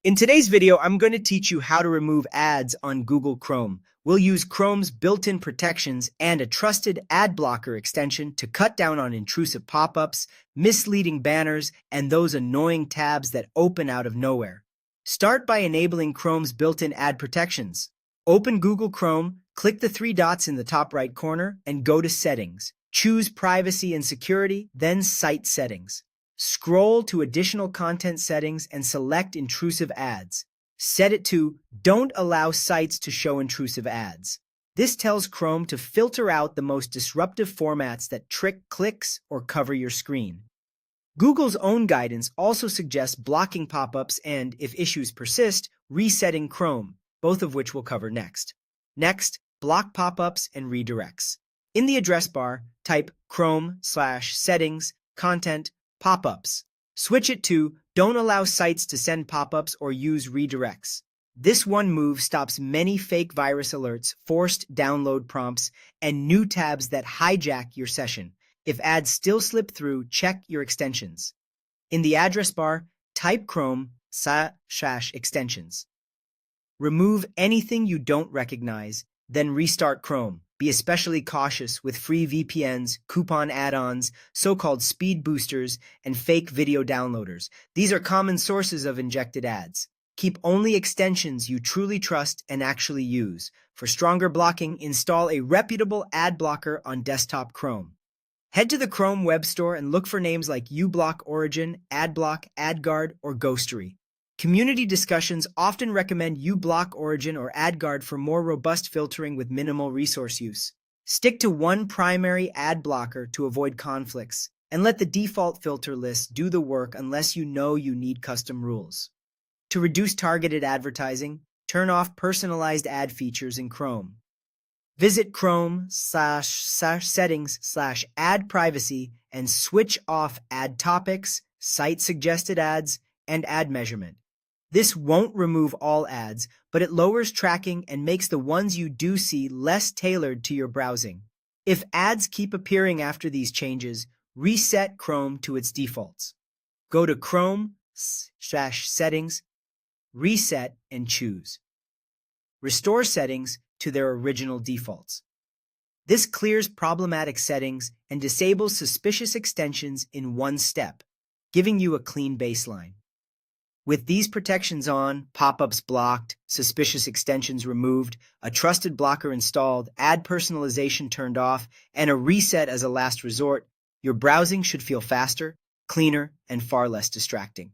In today's video, I'm going to teach you how to remove ads on Google Chrome. We'll use Chrome's built-in protections and a trusted ad blocker extension to cut down on intrusive pop-ups, misleading banners, and those annoying tabs that open out of nowhere. Start by enabling Chrome's built-in ad protections. Open Google Chrome, click the three dots in the top right corner, and go to Settings. Choose Privacy and Security, then Site Settings. Scroll to Additional Content Settings and select Intrusive Ads. Set it to Don't Allow Sites to Show Intrusive Ads. This tells Chrome to filter out the most disruptive formats that trick clicks or cover your screen. Google's own guidance also suggests blocking pop-ups and, if issues persist, resetting Chrome, both of which we'll cover next. Next, block pop-ups and redirects. In the address bar, type Chrome/settings, content, pop-ups. Switch it to Don't allow sites to send pop-ups or use redirects. This one move stops many fake virus alerts, forced download prompts, and new tabs that hijack your session. If ads still slip through, check your extensions. In the address bar, type Chrome/extensions. Remove anything you don't recognize, then restart Chrome. Be especially cautious with free VPNs, coupon add-ons, so-called speed boosters, and fake video downloaders. These are common sources of injected ads. Keep only extensions you truly trust and actually use. For stronger blocking, install a reputable ad blocker on desktop Chrome. Head to the Chrome web store and look for names like uBlock Origin, AdBlock, AdGuard, or Ghostery. Community discussions often recommend uBlock Origin or AdGuard for more robust filtering with minimal resource use. Stick to one primary ad blocker to avoid conflicts, and let the default filter list do the work unless you know you need custom rules. To reduce targeted advertising, turn off personalized ad features in Chrome. Visit Chrome/settings/ad privacy and switch off ad topics, site suggested ads, and ad measurement. This won't remove all ads, but it lowers tracking and makes the ones you do see less tailored to your browsing. If ads keep appearing after these changes, reset Chrome to its defaults. Go to Chrome/settings, reset, and choose. Restore settings to their original defaults. This clears problematic settings and disables suspicious extensions in one step, giving you a clean baseline. With these protections on, pop-ups blocked, suspicious extensions removed, a trusted blocker installed, ad personalization turned off, and a reset as a last resort, your browsing should feel faster, cleaner, and far less distracting.